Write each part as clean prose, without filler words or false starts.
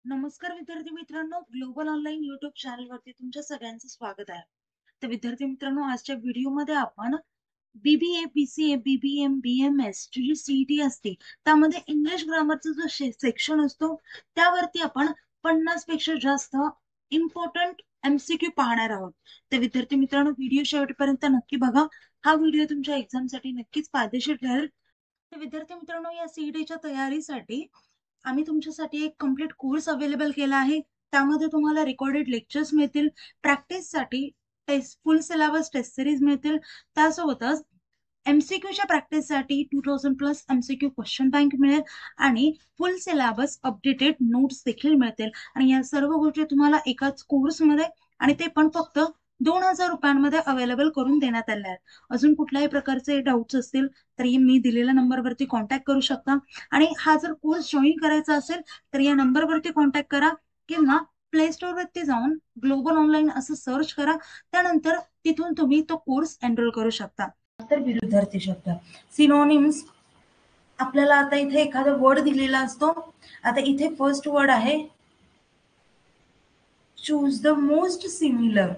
नमस्कार विद्यार्थी मित्रांनो, ग्लोबल ऑनलाईन युट्यूब चॅनलवरती तुमच्या सगळ्यांचं स्वागत आहे. तर विद्यार्थी मित्रांनो, आजच्या व्हिडिओमध्ये आपण बीबीए, बीसीए, बीबीएम, बीएमएस जी सीईटी असते, त्यामध्ये इंग्लिश ग्रामरचा जो सेक्शन असतो, त्यावरती आपण 50 पेक्षा जास्त इम्पॉर्टंट एमसीक्यू पाहणार आहोत. तर विद्यार्थी मित्रांनो, व्हिडिओ शेवटपर्यंत नक्की बघा. हा व्हिडिओ तुमच्या एक्झामसाठी नक्कीच फायदेशीर ठरेल. तर विद्यार्थी मित्रांनो, या सीईटीच्या तयारीसाठी आम्ही तुमच्यासाठी एक कम्प्लीट कोर्स अवेलेबल केला आहे. त्यामध्ये तुम्हाला रेकॉर्डेड लेक्चर्स मिळतील, प्रॅक्टिससाठी test full syllabus test series मिळतील. त्यासोबतच एमसीक्यूच्या प्रॅक्टिससाठी 2000+ एमसीक्यू क्वेश्चन बँक मिळेल आणि फुल सिलेबस अपडेटेड नोट्स देखील मिळतील. आणि या सर्व गोष्टी तुम्हाला एकाच कोर्समध्ये आणि ते पण फक्त 2000 रुपयांमध्ये अवेलेबल करून देण्यात आले आहेत. अजून कुठल्याही प्रकारचे डाऊट्स असतील तरी मी दिलेल्या नंबरवरती कॉन्टॅक्ट करू शकता. आणि हा जर कोर्स जॉईन करायचा असेल तर या नंबरवरती कॉन्टॅक्ट करा किंवा प्ले स्टोर वरती जाऊन ग्लोबल ऑनलाईन असं सर्च करा. त्यानंतर तिथून तुम्ही तो कोर्स एनरोल करू शकता. तर विरुद्धार्थी शब्द सिनोनिम्स, आपल्याला आता इथे एखादा वर्ड दिलेला असतो. आता इथे फर्स्ट वर्ड आहे choose the most similar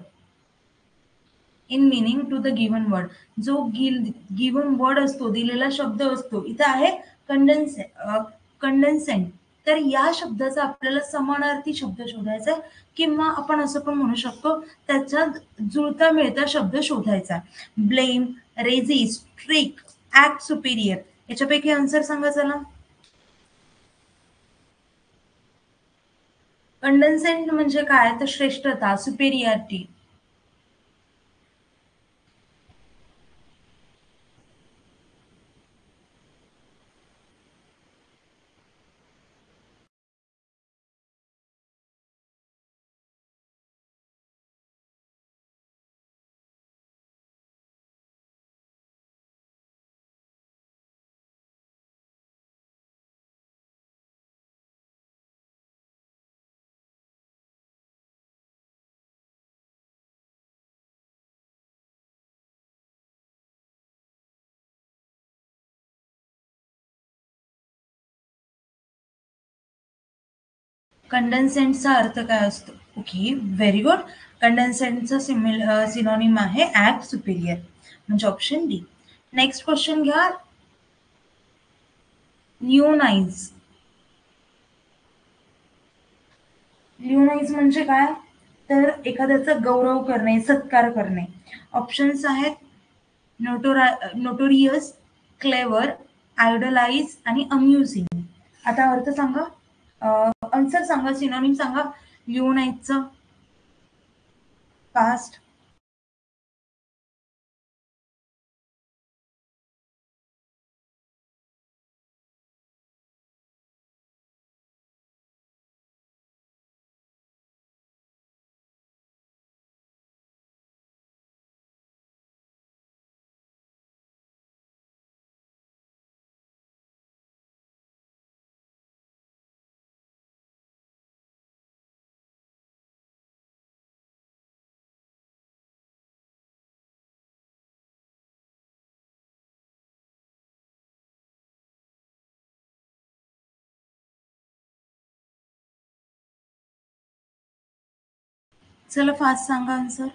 in meaning to the given word. जो गिवन वर्ड असतो, दिलेला शब्द असतो, इथे आहे कंडेन्सेंट. तर या शब्दाचा आपल्याला समानार्थी शब्द शोधायचा किंवा आपण असं पण म्हणू शकतो त्याचा जुळता मिळता शब्द शोधायचा. Blame, resist, trick, act superior, याच्यापैकी आन्सर सांगा चला. कंडेन्सेंट म्हणजे काय, तर श्रेष्ठता, सुपेरियरिटी. कंडेन्सेंटचा अर्थ काय असतो? Okay, very good. कंडेन्सेंटचा सिनोनिम आहे ऍक्ट सुपिरियर, म्हणजे ऑप्शन डी. नेक्स्ट क्वेश्चन घ्या. लिओनाइज. लिओनाइज म्हणजे काय, तर एखाद्याचा गौरव करणे, सत्कार करणे. ऑप्शन्स आहेत नोटोरियस, क्लेवर, आयडलाइज आणि अम्युझिंग. आता अर्थ सांगा, आन्सर सांगा, सिनोनिम सांगा लिओनाइजचा. पास्ट. चला फास्ट सांगा answer.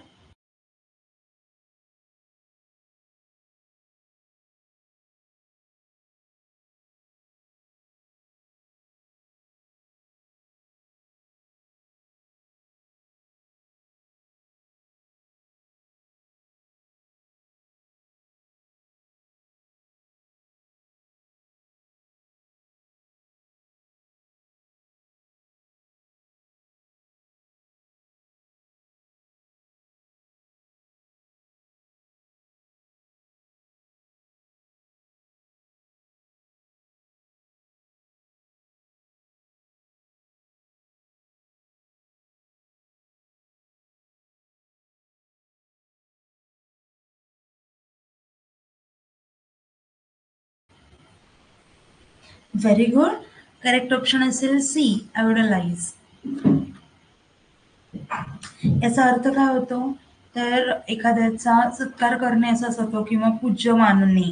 Very good. Correct option असेल सी, आयडलाइज. याचा अर्थ काय होतो, तर एखाद्याचा सत्कार करणे असाच होतो किंवा पूज्य मानणे.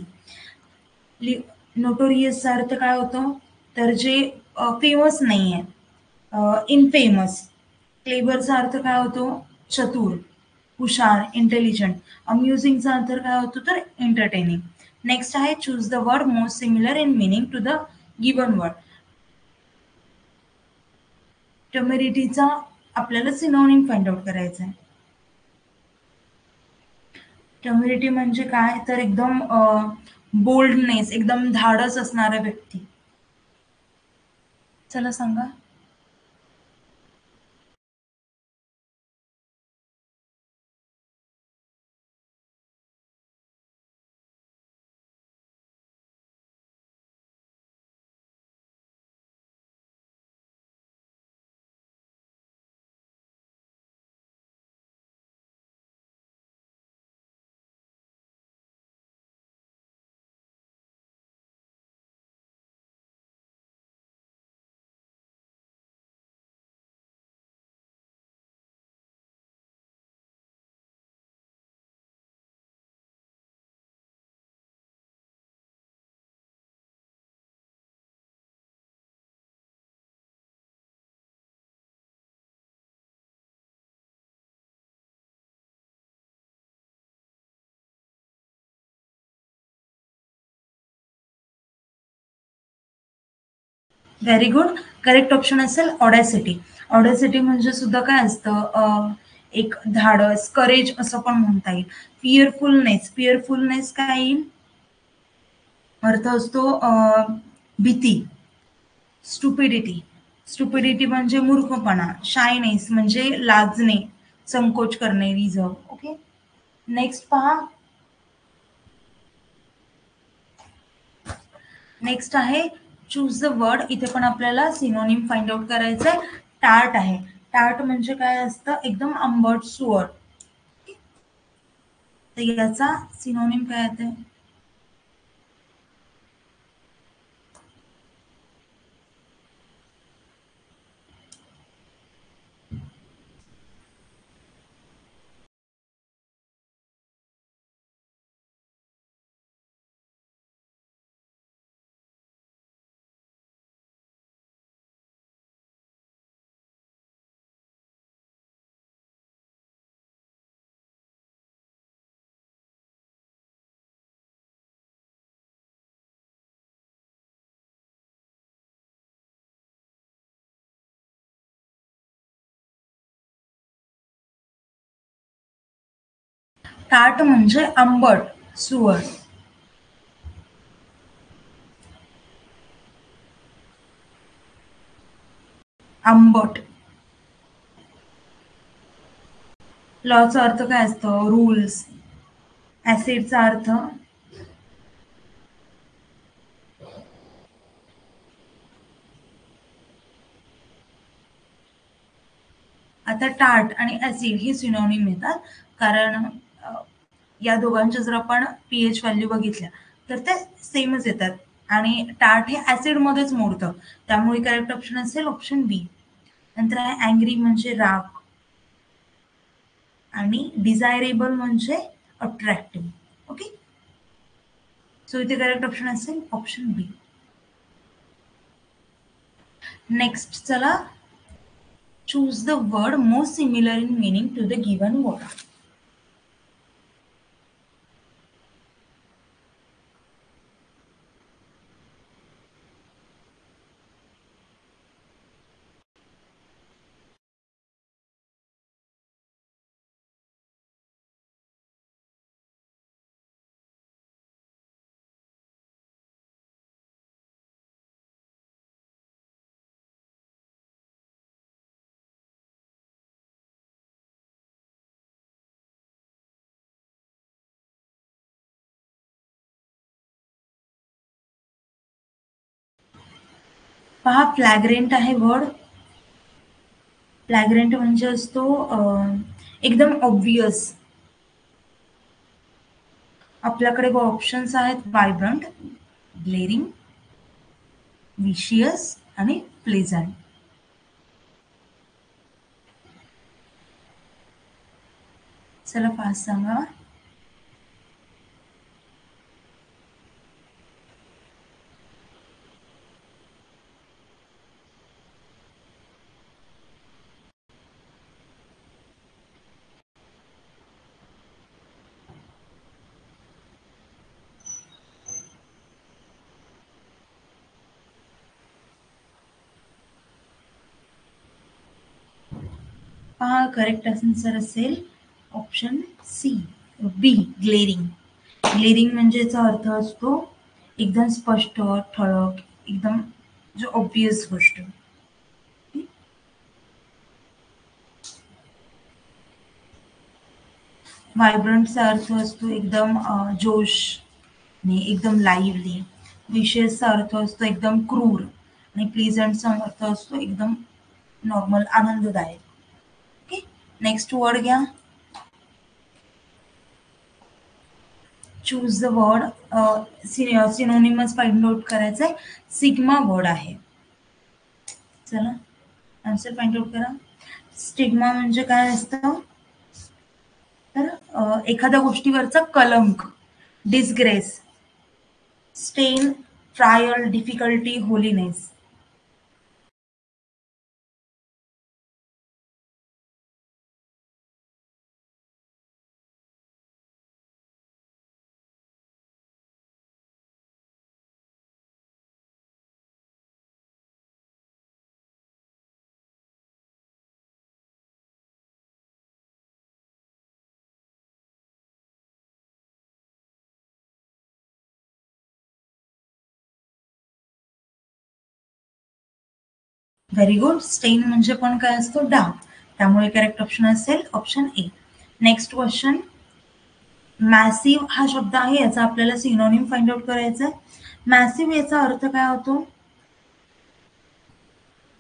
नोटोरियसचा अर्थ काय होतो, तर जे फेमस नाहीये, इनफेमस. क्लेवरचा अर्थ काय होतो? चतुर, हुशार, इंटेलिजंट. अम्युझिंगचा अर्थ काय होतो? तर एंटरटेनिंग. नेक्स्ट आहे choose the word most similar in meaning to the given word. टेमेरिटीचा आपल्याला सिनोनिम फाइंड आउट करायचा आहे. टेमेरिटी म्हणजे काय? तर एकदम बोल्डनेस, एकदम धाडस असणारा व्यक्ती. चला सांगा. Very good. करेक्ट ऑप्शन असेल ऑडॅसिटी. ऑडॅसिटी म्हणजे सुद्धा काय असतं? एक धाडस, करेज असं पण म्हणता येईल. फिअरफुलनेस. फिअरफुलनेस काय येईल? अर्थ असतो भीती. स्टुपिडिटी. स्टुपिडिटी म्हणजे मूर्खपणा. शायनेस म्हणजे लाजणे, संकोच करणे, रिझर्व. ओके. नेक्स्ट पहा. नेक्स्ट आहे चूज द वर्ड. इथे पण आपल्याला सिनोनिम फाइंड आउट करायचं आहे. टार्ट आहे. टार्ट म्हणजे काय असतं? एकदम आंबट, सुअर. तर याचा सिनोनिम काय येते? टार्ट म्हणजे आंबट, सुअर. आंबट. लॉचा अर्थ काय असतो? रूल्स. ऍसिडचा अर्थ आता टार्ट आणि ऍसिड ही सिनोनिम येतात. कारण या दोघांच्या जर आपण पीएच व्हॅल्यू बघितल्या तर ते सेमच येतात. आणि टार्ट हे ऍसिडमध्येच मोडतं. त्यामुळे करेक्ट ऑप्शन असेल ऑप्शन बी. नंतर आहे अँग्री म्हणजे राग. आणि डिझायरेबल म्हणजे अट्रॅक्टिव्ह. ओके. सो इथे करेक्ट ऑप्शन असेल ऑप्शन बी. नेक्स्ट चला. Choose the word most similar in meaning to the given word. पहा, फ्लॅग्रेंट आहे वर्ड. फ्लॅग्रेंट म्हणजे असतो एकदम ऑब्वियस. आपल्याकडे ऑप्शन्स आहेत वायब्रंट, ब्लेरिंग, विशियस आणि प्लेझंट. चला फास्ट सांगा. पहा करेक्ट आन्सर असेल ऑप्शन सी, बी, ग्लेरिंग. ग्लेरिंग म्हणजे याचा अर्थ असतो एकदम स्पष्ट, ठळक, एकदम जो ऑब्वियस गोष्ट. व्हायब्रंटचा अर्थ असतो एकदम जोश, एकदम लाईव्हली. विशेषचा अर्थ असतो एकदम क्रूर आणि प्लीझंटचा अर्थ असतो एकदम नॉर्मल, आनंददायक. ओके, नेक्स्ट वर्ड घ्या. Choose the word. Synonymous find out करायचंय. सिग्मा वर्ड आहे. चला आन्सर फाइंड आउट करा. स्टिग्मा म्हणजे काय असतं, तर एखाद्या गोष्टीवरचा कलंक, डिसग्रेस, स्टेन, trial, difficulty, holiness. Very good. स्टेन म्हणजे पण काय असतो, डाग. त्यामुळे करेक्ट ऑप्शन असेल option A. Next question. Massive हा शब्द आहे, याचा आपल्याला सिनोनिम फाइंड आउट करायचा आहे. मॅसिव्ह याचा अर्थ काय होतो,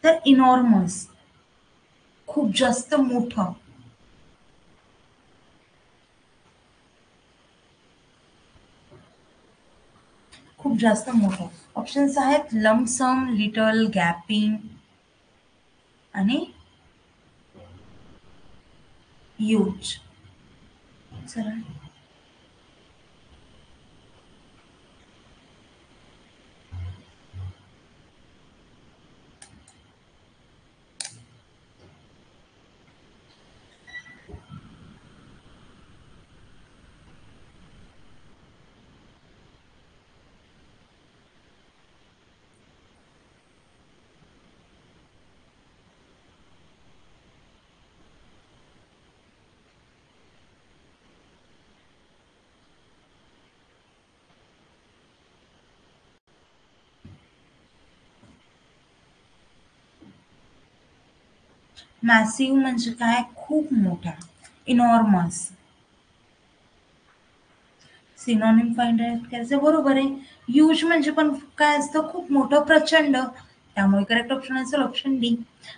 तर इनॉर्मस, खूप जास्त मोठं. खूप जास्त मोठं. ऑप्शन्स आहेत लमसम, लिटल, गॅपिंग आणि ह्यूज. चला मॅसिव्ह म्हणजे काय, खूप मोठा, इनॉर्मस. सिनॉनिम फाइंड आउट करायचं, बरोबर आहे. ह्यूज म्हणजे पण काय असतं, खूप मोठं, प्रचंड. त्यामुळे करेक्ट ऑप्शन असेल ऑप्शन डी.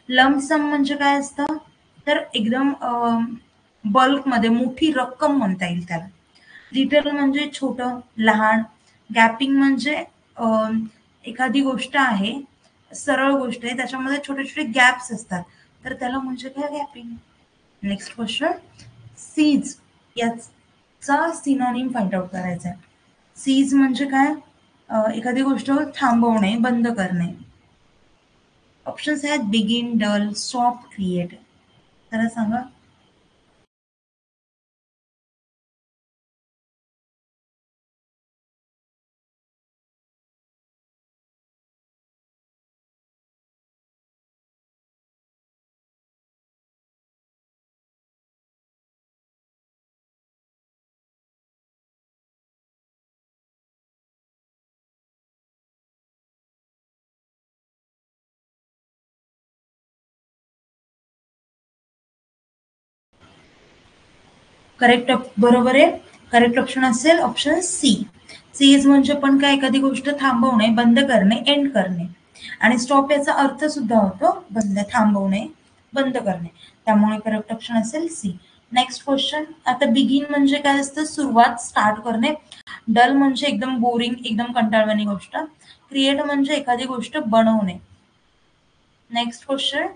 लमसम म्हणजे काय असतं, तर एकदम बल्कमध्ये मोठी रक्कम म्हणता येईल त्याला. लिटल म्हणजे छोटं, लहान. गॅपिंग म्हणजे एखादी गोष्ट आहे, सरळ गोष्ट आहे, त्याच्यामध्ये छोटे छोटे गॅप्स असतात, तर त्याला म्हणजे काय, गॅपिंग. Next question. सीज याचा सिनोनिम फाइंड आउट करायचा आहे. सीज म्हणजे काय, एखादी गोष्ट थांबवणे, बंद करणे. ऑप्शन्स आहेत बिगिन, डल, स्टॉप, क्रिएट. तर सांगा. करेक्ट, बरोबर आहे. करेक्ट ऑप्शन असेल ऑप्शन सी. सीज म्हणजे पण काय, एखादी गोष्ट थांबवणे, बंद करणे, एंड करणे. आणि स्टॉप याचा अर्थ सुद्धा होतो बंद, थांबवणे, बंद करणे. त्यामुळे करेक्ट ऑप्शन असेल सी. Next question. आता बिगिन म्हणजे काय असतं, सुरुवात, स्टार्ट करणे. डल म्हणजे एकदम बोरिंग, एकदम कंटाळवाणी गोष्ट. क्रिएट म्हणजे एखादी गोष्ट बनवणे. Next question.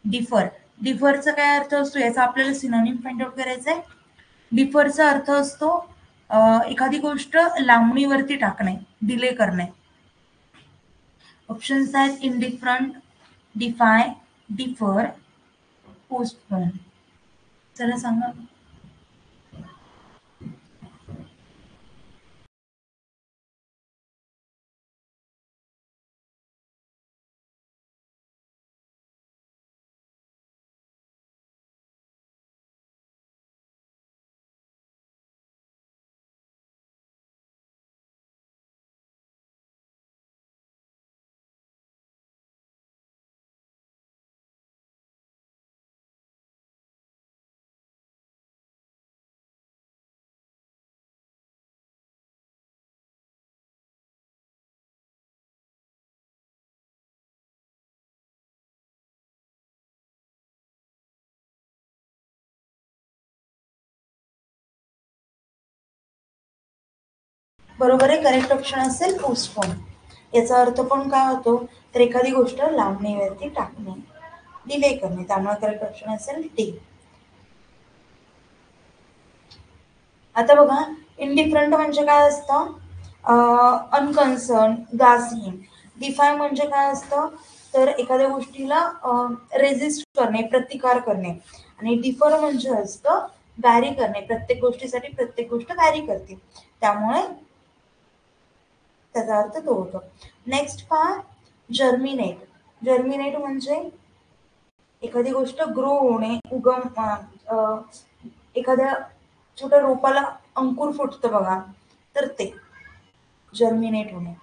डिफर. डिफरचा काय अर्थ असतो, याचा आपल्याला सिनोनिम फाइंड आउट करायचा आहे. डिफरचा अर्थ असतो एखादी गोष्ट लांबणीवरती टाकणे, डिले करणे. ऑप्शन्स आहेत इनडिफरंट, डिफाय, डिफर, पोस्टपोन. चला सांगा. बरोबर आहे. करेक्ट ऑप्शन असेल पोस्टपोन. याचा अर्थ पण काय होतो, तर एखादी गोष्ट लांबणीवरती टाकणे, डिले करणे. त्यामुळे करेक्ट ऑप्शन असेल डी. आता बघा, इनडिफरंट म्हणजे काय असतं, अनकन्सर्न, गासिंग. डिफाय म्हणजे काय असतं, तर एखाद्या गोष्टीला रेजिस्ट करणे, प्रतिकार करणे. आणि डिफर म्हणजे असतं वॅरी करणे, प्रत्येक गोष्टीसाठी प्रत्येक गोष्ट वॅरी करते, त्यामुळे त्याचा अर्थ तो होतो. नेक्स्ट पहा, जर्मिनेट. जर्मिनेट म्हणजे एखादी गोष्ट ग्रो होणे, एखाद्या छोट्या रोपाला अंकुर फुटतं बघा, तर ते जर्मिनेट होणे.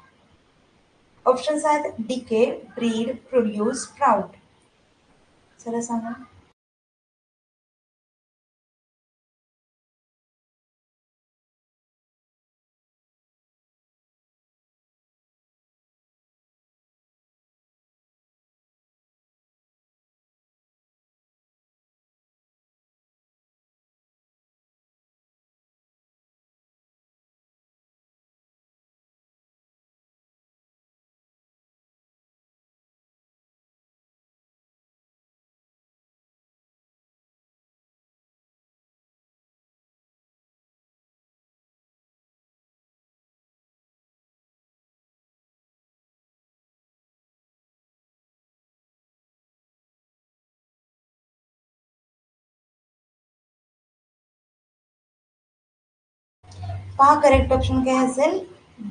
ऑप्शन्स आहेत डिके, ब्रीड, प्रोड्यूस, स्प्राउट. चला सांगा. पहा, करेक्ट ऑप्शन काय असेल,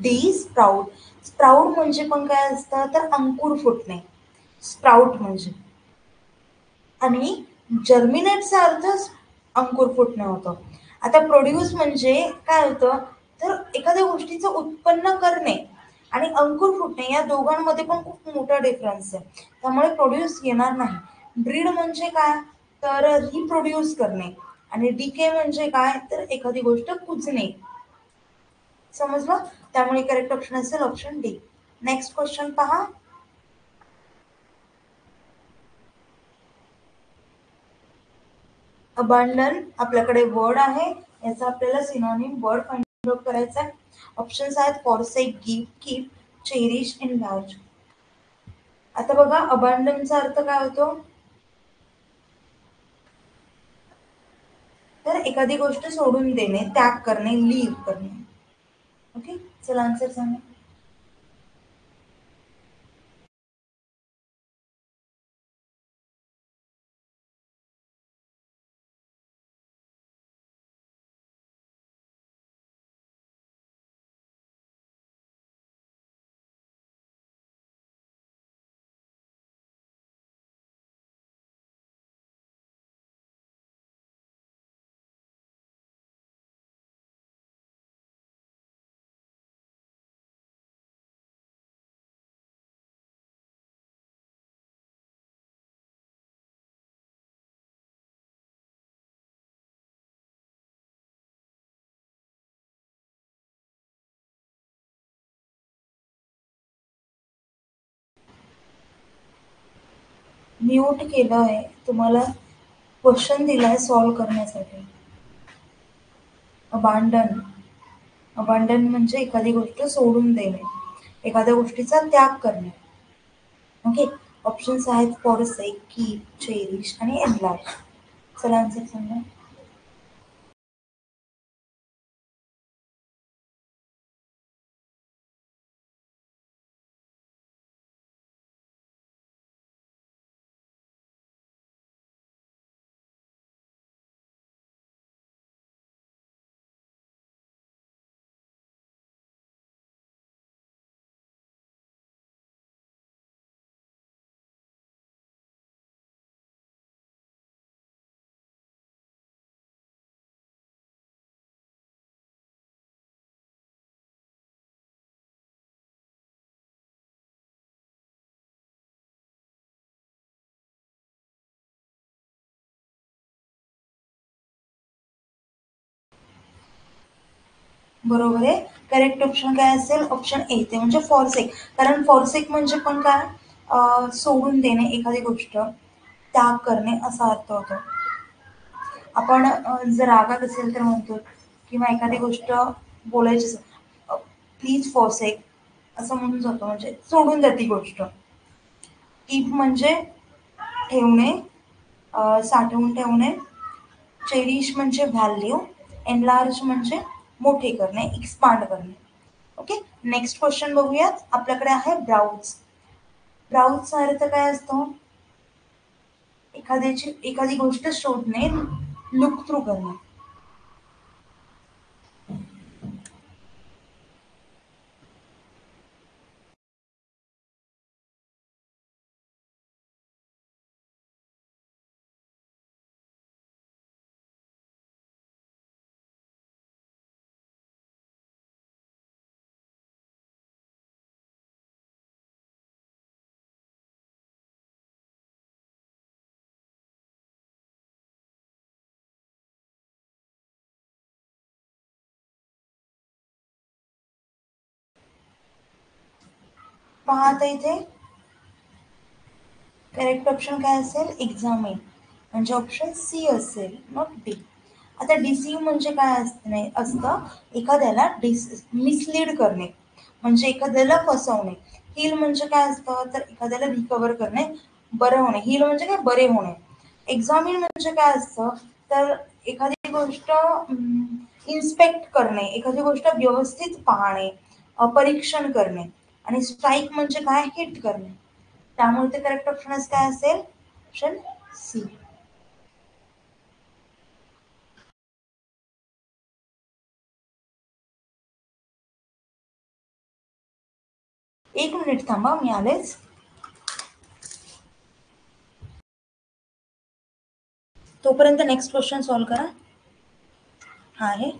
डी, स्प्राउट. स्प्राउट म्हणजे पण काय असतं, तर अंकुर फुटणे, स्प्राउट म्हणजे. आणि जर्मिनेटचा अर्थ अंकुर फुटणे होतो. आता प्रोड्यूस म्हणजे काय होतं, तर एखाद्या गोष्टीचं उत्पन्न करणे आणि अंकुर फुटणे या दोघांमध्ये पण खूप मोठा डिफरन्स आहे, त्यामुळे प्रोड्यूस येणार नाही. ब्रीड म्हणजे काय, तर रिप्रोड्यूस करणे. आणि डीके म्हणजे काय, तर एखादी गोष्ट कुजणे. समजलं. त्यामुळे करेक्ट ऑप्शन असेल ऑप्शन डी. नेक्स्ट क्वेश्चन पहा. अबंडन आपल्याकडे वर्ड आहे, याचा आपल्याला सिनोनिम वर्ड फाइंड आउट करायचा आहे. ऑप्शन्स आहेत forsake, give, keep, cherish, enlarge. आता बघा, अबंडनचा अर्थ काय होतो, तर एखादी गोष्ट सोडून देणे, त्याग करणे, लीव्ह करणे. ओके, चला आन्सर सांगा. म्यूट केलं आहे तुम्हाला, क्वेश्चन दिलाय सॉल्व्ह करण्यासाठी. अबांडन. अबांडन म्हणजे एखादी गोष्ट सोडून देणे, एखाद्या गोष्टीचा त्याग करणे. ओके. ऑप्शन्स आहेत फॉरसेक, कीप, चेरिश आणि एनलार्ज. चला आन्सर सांगा. बरोबर आहे. करेक्ट ऑप्शन काय असेल, ऑप्शन ए, ते म्हणजे फॉरसेक. कारण फॉरसेक म्हणजे पण काय, सोडून देणे, एखादी गोष्ट त्याग करणे असा अर्थ होतो. आपण जर रागात असेल तर म्हणतो, किंवा एखादी गोष्ट बोलायची असेल, प्लीज फॉसेक असं म्हणून जातो, म्हणजे सोडून द्या ती गोष्ट. कीप म्हणजे ठेवणे, साठवून ठेवणे. चेरिश म्हणजे व्हॅल्यू. एनलार्ज म्हणजे मोठे करणे, एक्सपांड करणे. ओके, नेक्स्ट क्वेश्चन बघूयात. आपल्याकडे आहे ब्राउज. ब्राउजचा अर्थ काय असतो? एखादी गोष्ट शोधणे, लुक थ्रू करणे. पहा आता इथे करेक्ट ऑप्शन काय असेल? एक्झामिन, म्हणजे ऑप्शन सी असेल, नॉट डी. आता डिसीव म्हणजे काय असतं? एखाद्याला मिसलीड करणे, म्हणजे एखाद्याला फसवणे. हील म्हणजे काय असतं? तर एखाद्याला रिकवर करणे, बरं होणे. हील म्हणजे काय? बरे होणे. एक्झामिन म्हणजे काय असतं? तर एखादी गोष्ट इन्स्पेक्ट करणे, एखादी गोष्ट व्यवस्थित पाहणे, परीक्षण करणे. आणि स्ट्राईक म्हणजे काय? हिट करणे. त्यामुळे ते करेक्ट ऑप्शन काय असेल? Option C. एक मिनिट थांबा, मी आलेच. तोपर्यंत नेक्स्ट क्वेश्चन सॉल्व करा. हा आहे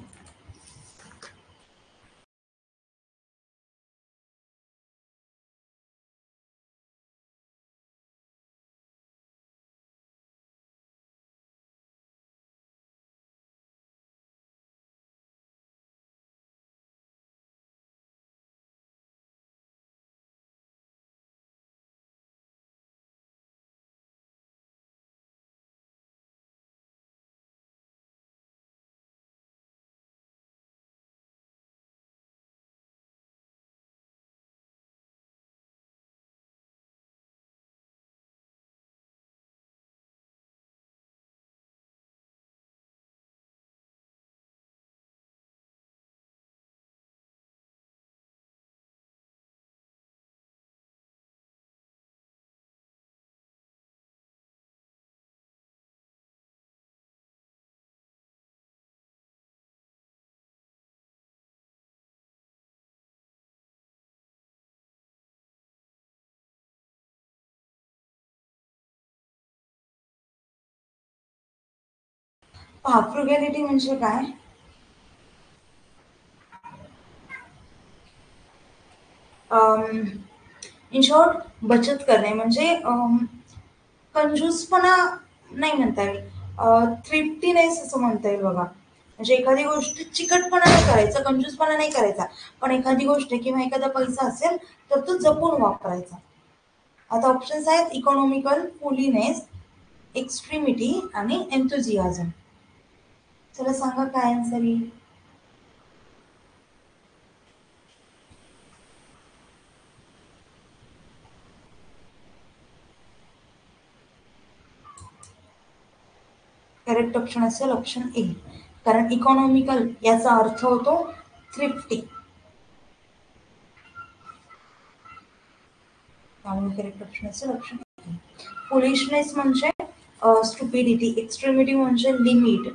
पहा, फ्रुगॅलिटी म्हणजे काय? इन शॉर्ट, बचत करणे म्हणजे कंजूसपणा नाही म्हणता येईल, थ्रिफ्टीनेस असं म्हणता येईल बघा. म्हणजे एखादी गोष्ट चिकटपणा नाही करायचा, कंजूसपणा नाही करायचा, पण एखादी गोष्ट किंवा एखादा पैसा असेल तर तो जपून वापरायचा. आता ऑप्शन्स आहेत इकॉनॉमिकल, फुलीनेस, एक्स्ट्रीमिटी आणि एन्थुझियाझम. चला सांगा काय आन्सर येईल. करेक्ट ऑप्शन असेल ऑप्शन ए. कारण इकॉनॉमिकल याचा अर्थ होतो थ्रिफ्टी. त्यामुळे करेक्ट ऑप्शन असेल ऑप्शन ए. फुलिशनेस म्हणजे स्टुपिडिटी, एक्स्ट्रीमिटी म्हणजे लिमिट,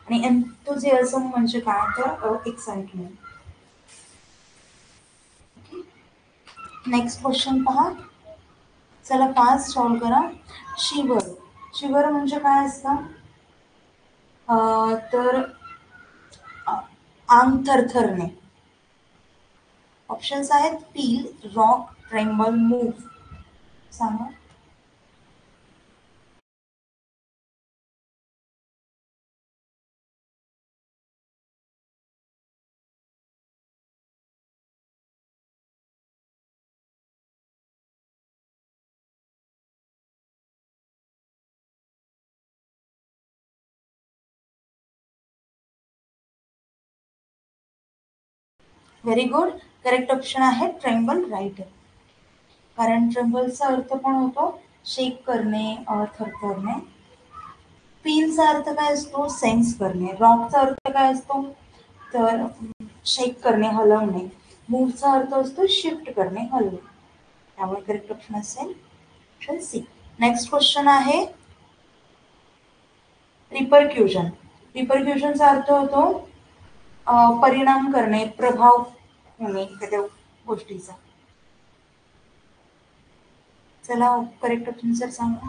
आणि एन्थुझियाझम म्हणजे काय? तर एक्साइटमेंट. नेक्स्ट क्वेश्चन पहा. चला फास्ट सॉल्व करा. शिवर. शिवर म्हणजे काय असतं? तर अंग थरथरणे. ऑप्शन्स आहेत पील, रॉक, ट्रेम्बल, मूव्ह. सांगा. Very good. करेक्ट ऑप्शन आहे ट्रेम्बल राईट. कारण ट्रेम्बलचा अर्थ पण होतो शेक करणे, थरथरणे. फीलचा अर्थ काय असतो सेन्स करणे. रॉकचा अर्थ काय असतो तर शेक करणे, हलवणे. मूवचा अर्थ असतो शिफ्ट करणे, हलवणे. त्यामुळे करेक्ट ऑप्शन असेल ऑप्शन सी. नेक्स्ट क्वेश्चन आहे रिपरक्युशन. रिपरक्युशनचा अर्थ होतो परिणाम करणे, प्रभाव होणे एखाद्या गोष्टीचा. चला करेक्ट ऑप्शन सर सांगा.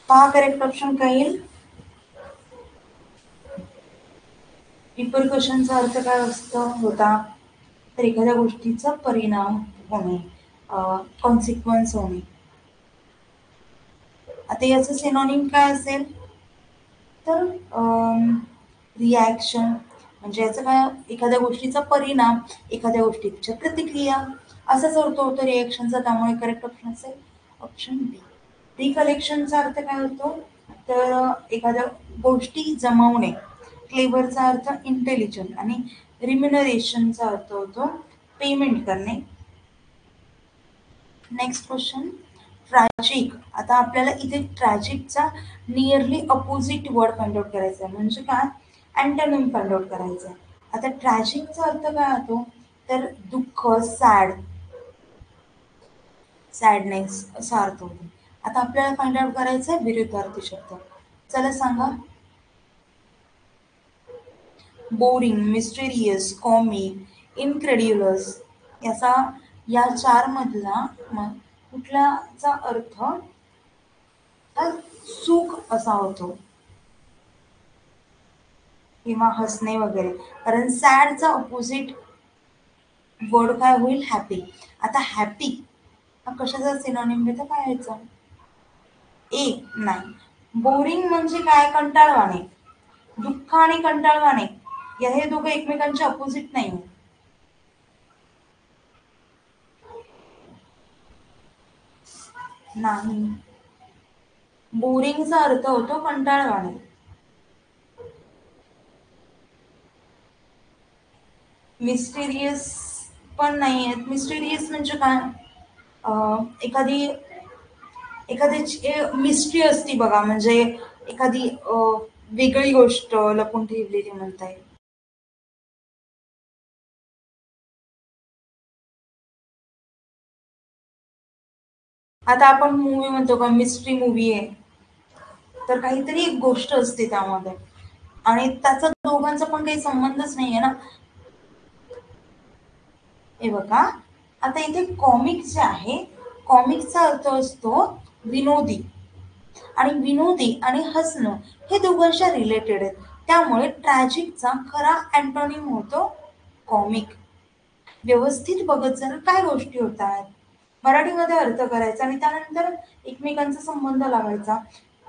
पहा करेक्ट ऑप्शन काय येईल. रिपरकशनचा अर्थ काय होता तर एखाद्या गोष्टीचा परिणाम होणे, कॉन्सिक्वन्स होणे. आता याचं सिनॉनिम काय असेल तर रिॲक्शन. म्हणजे याचं काय एखाद्या गोष्टीचा परिणाम, एखाद्या गोष्टीच्या प्रतिक्रिया असाच अर्थ होतो रिॲक्शनचा. त्यामुळे करेक्ट ऑप्शन असेल ऑप्शन बी. रिकलेक्शनचा अर्थ काय होतो तर एखाद्या गोष्टी जमवणे. क्लेवरचा अर्थ इंटेलिजंट आणि रिम्युनरेशनचा अर्थ होतो पेमेंट करणे. Next question tragic. आता आपल्याला इथे ट्रॅजिकचा nearly opposite word find out करायचा आहे. म्हणजे काय अँटोनिम फाइंड आउट करायचा आहे. आता ट्रॅजिकचा अर्थ काय होतो तर दुःख, सॅडनेस असा अर्थ होतो. आता आपल्याला फाइंड आउट करायचं आहे विरुद्धार्थी शब्द. चला सांगा. बोरिंग, मिस्टेरियस, कॉमिक, इनक्रेड्युलस याचा या चार मधला कुठल्याचा अर्थ तर सुख असा होतो किंवा हसणे वगैरे. कारण सॅडचा ऑपोजिट वर्ड काय होईल हॅपी. आता हॅपी हा कशाचा सिनोनिम घेतो काय यायचा एक नाही. बोरिंग म्हणजे काय कंटाळवाणे. दुःख आणि कंटाळवाणे या हे दोघं एकमेकांचे अपोजिट नाही. नाही. बोरिंगचा अर्थ होतो कंटाळवाणे. मिस्टेरियस पण नाही आहेत. मिस्टेरियस म्हणजे काय एखादी एखाद्याची मिस्ट्री असती बघा. म्हणजे एखादी वेगळी गोष्ट लपून ठेवलेली म्हणता येईल. आता आपण मूवी म्हणतो का मिस्ट्री मूवी आहे तर काहीतरी एक गोष्ट असते त्यामध्ये आणि त्याचा दोघांचा पण काही संबंधच नाहीये ना. हे बघा आता इथे कॉमिक जे आहे कॉमिकचा अर्थ असतो विनोदी. आणि विनोदी आणि हसणं हे दोघांच्या रिलेटेड आहेत. त्यामुळे ट्रॅजिकचा खरा अँटोनिम होतो कॉमिक. व्यवस्थित बघत जर काय गोष्टी होतात मराठीमध्ये अर्थ करायचा आणि त्यानंतर एकमेकांचा संबंध लावायचा.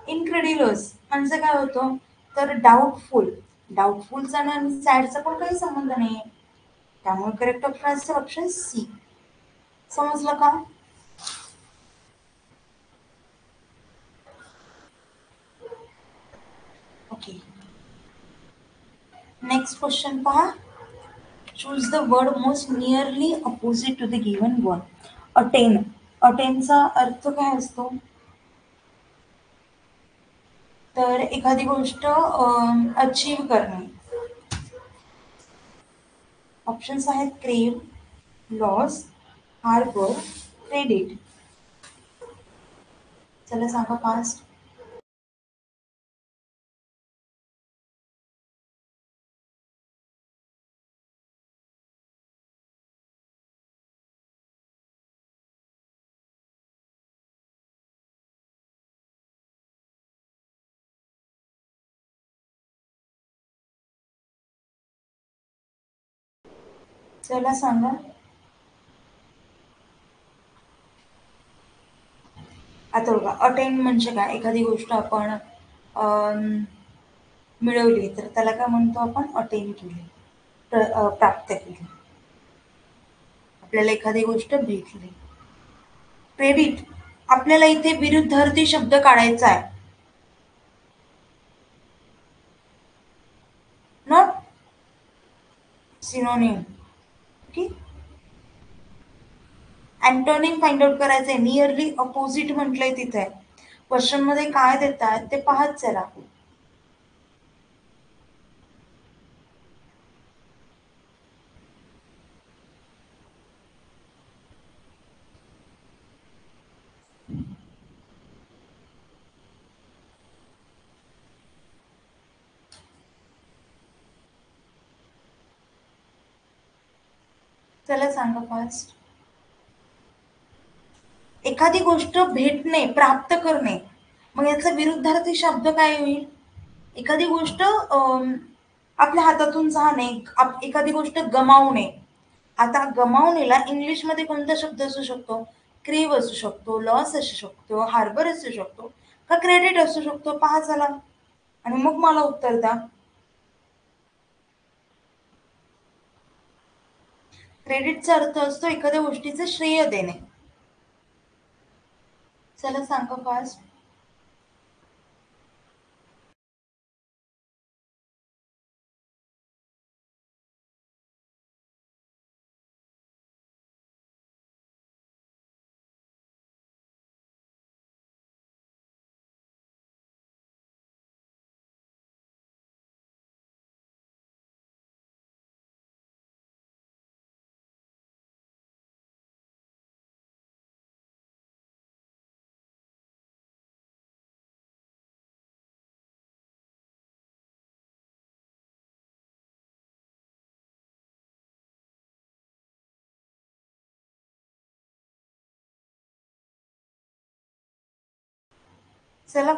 इनक्रेडिलस म्हणजे काय होतं तर डाऊटफुल. डाऊटफुलचा आणि सॅडचा पण काही संबंध नाही. त्यामुळे करेक्ट ऑप्शन ऑप्शन सी. समजलं का. ओके. नेक्स्ट क्वेश्चन पहा. Choose the word most nearly opposite to the given one. Attain. अटेनचा अर्थ काय असतो तर एखादी गोष्ट अचीव करणे. ऑप्शन्स आहेत क्रेव, लॉस, हार्बर, क्रेडिट. चला सांगा फास्ट. चला सांगा. आता बघा, अटेन म्हणजे काय? एखादी गोष्ट आपण मिळवली तर त्याला काय म्हणतो आपण? अटेन केली, प्राप्त केली. आपल्याला एखादी गोष्ट भेटली. क्रेडिट, आपल्याला इथे विरुद्धार्थी शब्द काढायचा आहे. Not synonym. Okay. Antonym find out करायचंय. नियरली अपोजिट म्हटलंय तिथे. क्वेश्चन मध्ये काय देतात ते पाहत चला. चला सांगा फास्ट. एखादी गोष्ट भेटणे, प्राप्त करणे. मग याचा विरुद्धार्थी शब्द काय होईल? एखादी गोष्ट आपल्या हातातून जाणे, एखादी गोष्ट गमावणे. आता गमावणेला इंग्लिशमध्ये कोणता शब्द असू शकतो? क्रेव असू शकतो, लॉस असू शकतो, हार्बर असू शकतो, का क्रेडिट असू शकतो? पहा चला आणि मग मला उत्तर द्या. क्रेडिटचा अर्थ असतो एखाद्या गोष्टीचे श्रेय देणे. चला सांगा फास्ट. चला,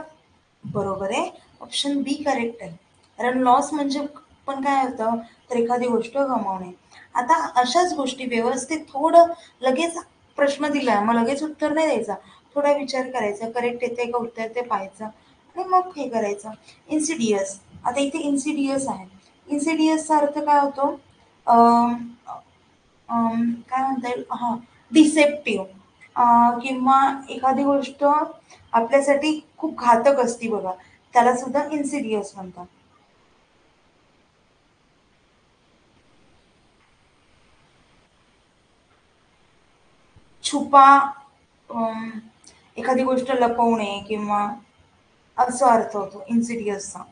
बरोबर आहे. ऑप्शन बी करेक्ट आहे. कारण लॉस म्हणजे पण काय होतं? तर एखादी गोष्ट गमावणे. आता अशाच गोष्टी व्यवस्थित थोडं लगेच प्रश्न दिलाय, मग लगेच उत्तर नाही द्यायचा. थोडा विचार करायचा, करेक्ट येते का उत्तर ते पाहायचं आणि मग हे करायचं. इन्सिडियस. आता इथे इन्सिडियस आहे. इन्सिडियसचा अर्थ काय होतो? अम, काय म्हणता येईल? हां, डिसेप्टिव्ह. किंवा एखादी गोष्ट आपल्यासाठी खूप घातक असती बघा, त्याला सुद्धा इन्सिडियस म्हणतात. छुपा, अम, एखादी गोष्ट लपवणे किंवा असा अर्थ होतो इन्सिडियसचा.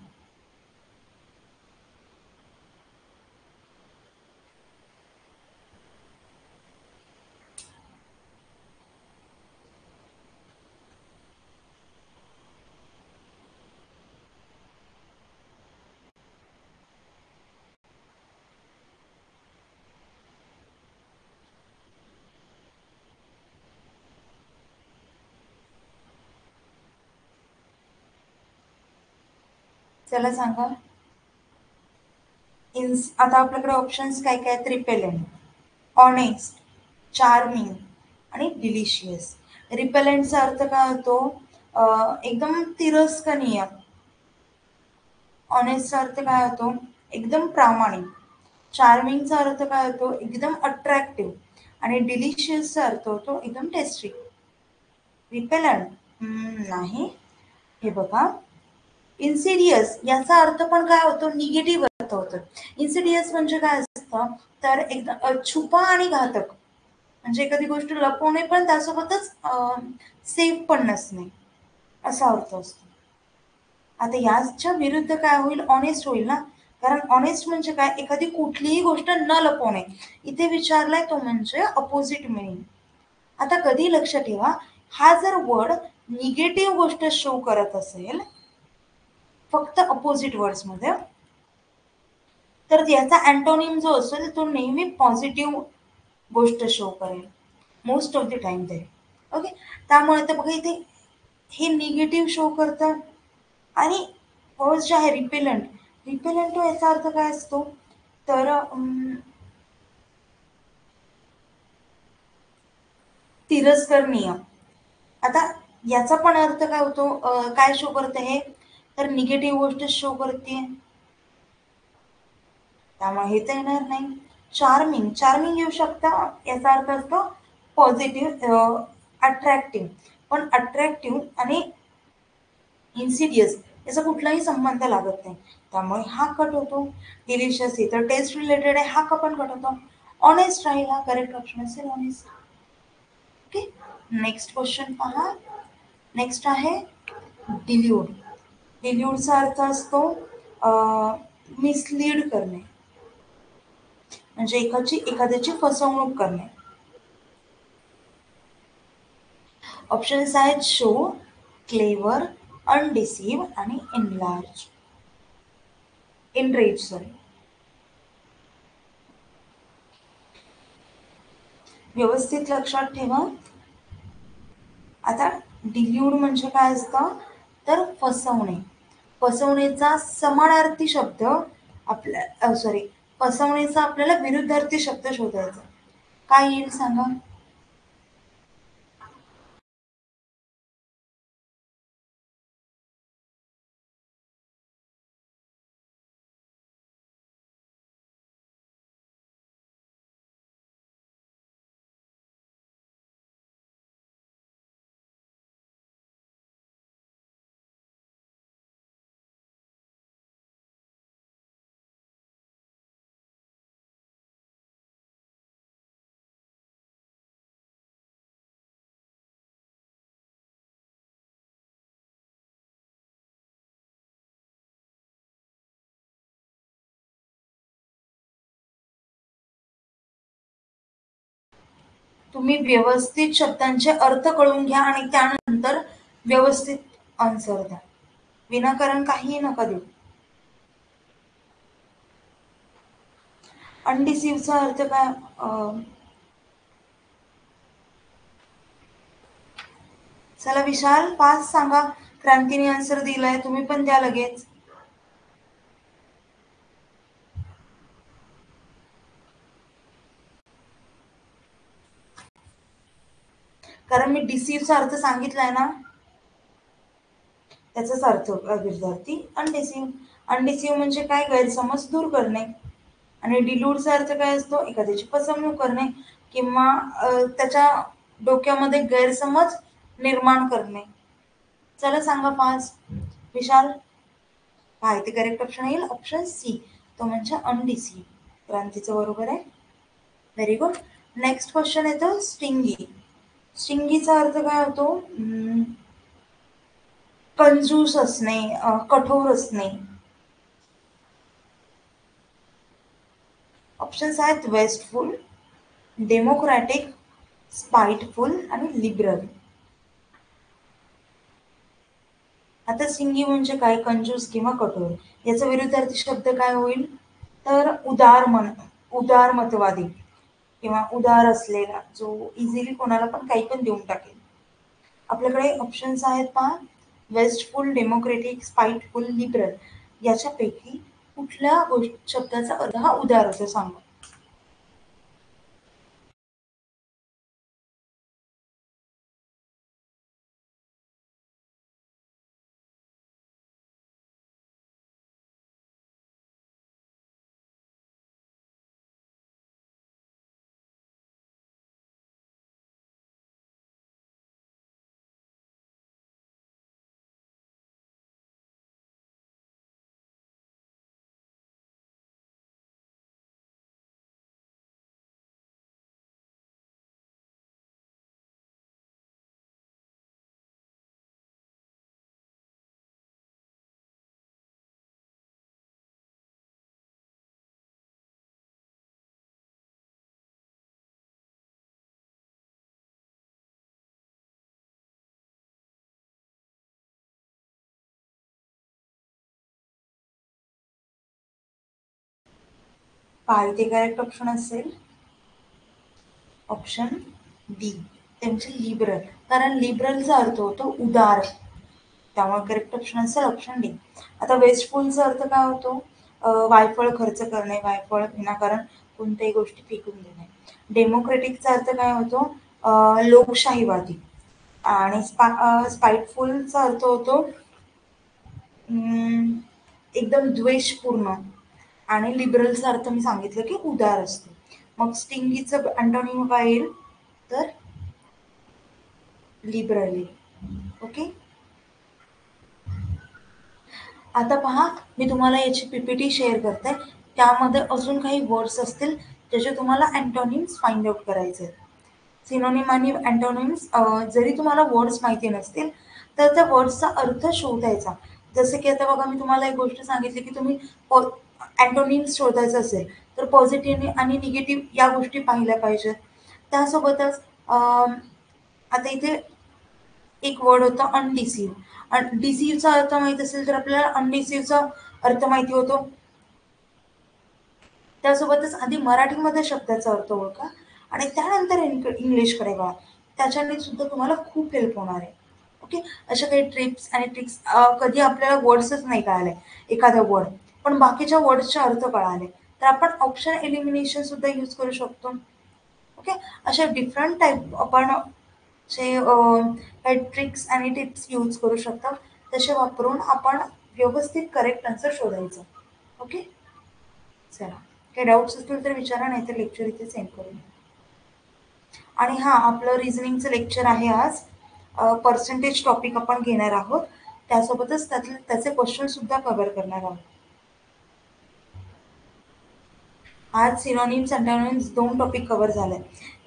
चला सांगा. आता आपल्याकडे ऑप्शन्स काय काय आहेत? रिपेलेंट, ऑनेस्ट, चार्मिंग आणि डिलिशियस. रिपेलेंटचा अर्थ काय होतो? एकदम तिरस्करणीय. ऑनेस्टचा अर्थ काय होतो? एकदम प्रामाणिक. चार्मिंगचा अर्थ काय होतो? एकदम अट्रॅक्टिव्ह. आणि डिलिशियसचा अर्थ होतो एकदम टेस्टी. रिपेलंट नाही. हे बघा, इन्सिडियस याचा अर्थ पण काय होतो? निगेटिव्ह अर्थ होतो. इन्सिडियस म्हणजे काय असतं? तर एकदम छुपा आणि घातक. म्हणजे एखादी गोष्ट लपवणे पण त्यासोबतच सेफ पण नसणे, असा अर्थ असतो. आता याच्या विरुद्ध काय होईल, ऑनेस्ट होईल ना. कारण ऑनेस्ट म्हणजे काय, एखादी कुठलीही गोष्ट न लपवणे. इथे विचारलाय तो म्हणजे अपोजिट मिनिंग. आता कधी लक्ष ठेवा, हा जर वर्ड निगेटिव्ह गोष्ट शो करत असेल फक्त अपोजिट वर्ड्स मध्ये, तर याचा अँटोनिम जो असेल तो नेहमी पॉझिटिव्ह गोष्ट शो करेल मोस्ट ऑफ द टाइम तरी. ओके. त्यामुळे तर बघा इथे हे निगेटिव्ह शो करतं. आणि फर्स्ट जे आहे रिपेलंट, रिपेलंट याचा अर्थ काय असतो, तर तिरस्करणीय. आता याचा पण अर्थ काय होतो, काय शो करते हे, तर निगेटिव्ह गोष्ट शो करते, त्यामुळे हे तर येणार नाही. चार्मिंग, चार्मिंग येऊ शकतं, याचा अर्थ असतो पॉझिटिव्ह, अट्रॅक्टिव्ह. पण अट्रॅक्टिव्ह आणि इन्सिडियस याचा कुठलाही संबंध लागत नाही, त्यामुळे हा कट होतो. डिलिशियस हे तर टेस्ट रिलेटेड आहे, हा का पण कट होतो. ऑनेस्ट राहील, हा करेक्ट ऑप्शन असेल ऑनेस्ट. ओके. नेक्स्ट क्वेश्चन पहा. नेक्स्ट आहे डिल्यूड. डिल्यूडचा अर्थ असतो मिसलीड करणे, म्हणजे एखाद्याची फसवणूक करणे. ऑप्शन्स आहेत शो, क्लेवर, अनडिसीव आणि एनलार्ज, एनरेज सॉरी. व्यवस्थित लक्षात ठेवा. आता डिल्यूड म्हणजे काय असतं, तर फसवणे. फसवणेचा समानार्थी शब्द आपल्या सॉरी फसवणेचा आपल्याला विरुद्धार्थी शब्द शोधायचा. काय येईल सांगा. तुम्ही व्यवस्थित शब्दांचे अर्थ कळून घ्या आणि त्यानंतर व्यवस्थित आन्सर द्या. विनाकारण काहीही नका देऊ. अनडिसिव्हचा अर्थ काय, चला विशाल पाच सांगा. क्रांतीने आन्सर दिलाय, तुम्ही पण द्या लगेच. कारण मी डिसिव्हचा अर्थ सांगितलाय ना, त्याचाच अर्थ विद्यार्थी अनडिसिव्ह. अनडिसिव्ह म्हणजे काय, गैरसमज दूर करणे. आणि डिल्यूडचा अर्थ काय असतो, एखाद्याची फसवणूक करणे किंवा त्याच्या डोक्यामध्ये गैरसमज निर्माण करणे. चला सांगा पाच. विशाल. काय ते करेक्ट ऑप्शन येईल ऑप्शन सी, तो म्हणजे अनडिसिव्ह. क्रांतीचं बरोबर आहे. Very good. नेक्स्ट क्वेश्चन येतो स्टिंगी. स्टिंगीचा अर्थ काय होतो, कंजूस असणे, कठोर असणे. ऑप्शन्स आहेत वेस्टफुल, डेमोक्रॅटिक, स्पाइटफुल आणि लिबरल. आता स्टिंगी म्हणजे काय, कंजूस किंवा कठोर. याचा विरुद्धार्थी शब्द काय होईल, तर उदारमतवादी किंवा उदार असलेला, जो इझिली कोणाला पण काही पण देऊन टाकेल. आपल्याकडे ऑप्शन्स आहेत पहा, वेस्टफुल, डेमोक्रेटिक, स्पाइटफुल, लिबरल. याच्यापैकी कुठल्या शब्दाचा अर्थ हा उदार असं सांगा. पाय ते करेक्ट ऑप्शन असेल ऑप्शन डी त्यांचे लिबरल, कारण लिबरलचा अर्थ होतो उदार, त्यामुळे करेक्ट ऑप्शन असेल ऑप्शन डी. आता वेस्टफुलचा अर्थ काय होतो? वायफळ खर्च करणे, वायफळ विनाकारण कोणत्याही गोष्टी फेकून देणे. डेमोक्रेटिकचा अर्थ काय होतो? लोकशाहीवादी. आणि स्पाइटफुलचा अर्थ होतो अं, एकदम द्वेषपूर्ण. आणि लिबरलचा अर्थ मी सांगितलं की उदार असतो. मग स्टिंगीचं अँटोनिम काय येईल? तर लिबरली. ओके. आता पहा, मी तुम्हाला याची पीपीटी शेअर करते. त्यामध्ये अजून काही वर्ड्स असतील ज्याचे तुम्हाला अँटोनिम्स फाइंड आउट करायचे आहेत. सिनोनिम आणि अँटोनिम्स जरी तुम्हाला वर्ड्स माहिती नसतील तर त्या वर्ड्सचा अर्थ शोधायचा. जसं की आता बघा, मी तुम्हाला एक गोष्ट सांगितली की तुम्ही अँटोनिम्स शोधायचं असेल तर पॉझिटिव्ह आणि निगेटिव्ह या गोष्टी पाहिल्या पाहिजेत. त्यासोबतच आता इथे एक वर्ड होता अनडिसिव्ह. डिसिव्हचा अर्थ माहित असेल तर आपल्याला अनडिसिव्हचा अर्थ माहिती होतो. त्यासोबतच आधी मराठीमध्ये शब्दाचा अर्थ ओळखा आणि त्यानंतर इंग्लिशकडे वळा. त्याच्याने सुद्धा तुम्हाला खूप हेल्प होणार आहे. ओके. अशा काही ट्रिप्स आणि ट्रिक्स, कधी आपल्याला वर्ड्सच नाही कळाले एखादा वर्ड, पण बाकीच्या वर्ड्सचे अर्थ कळाले, तर आपण ऑप्शन एलिमिनेशन सुद्धा यूज करू शकतो. ओके. अशा डिफरंट टाईप आपण जे काही ट्रिक्स आणि टिप्स यूज करू शकता, तसे वापरून आपण व्यवस्थित करेक्ट आन्सर शोधायचं. ओके. चला, काही डाऊट्स असतील तर विचारा, नाही तर लेक्चर इथे सेंड करून. आणि हां, आपलं रिझनिंगचं लेक्चर आहे आज. पर्सेंटेज टॉपिक आपण घेणार आहोत. त्यासोबतच त्याचे क्वेश्चन सुद्धा कव्हर करणार आहोत. आज सिनोनिम्स अँटोनिम्स 2 टॉपिक कव्हर झाले.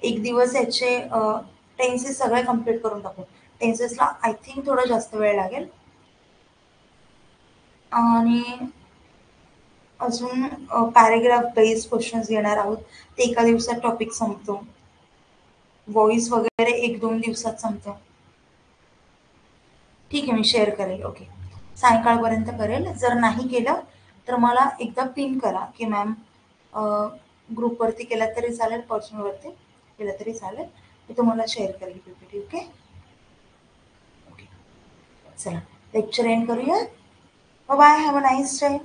एक दिवस याचे टेन्सेस सगळे कंप्लीट करून टाकू. टेन्सेसला आय थिंक थोडा जास्त वेळ लागेल. आणि अजून पॅरेग्राफ बेस्ड क्वेश्चन्स घेणार आहोत. ते एका दिवसात टॉपिक संपतो. व्हॉइस वगैरे 1-2 दिवसात संपतं. ठीक आहे, मी शेअर करेल. ओके. सायंकाळपर्यंत करेल. जर नाही केलं तर मला एकदा पिन करा की मॅम, ग्रुपवरती केला तरी चालेल, पर्सनलवरती केलं तरी चालेल. मी तुम्हाला शेअर करेल पीपीटी. ओके. ओके. चला, लेक्चर एंड करूया. Bye. Have a nice day.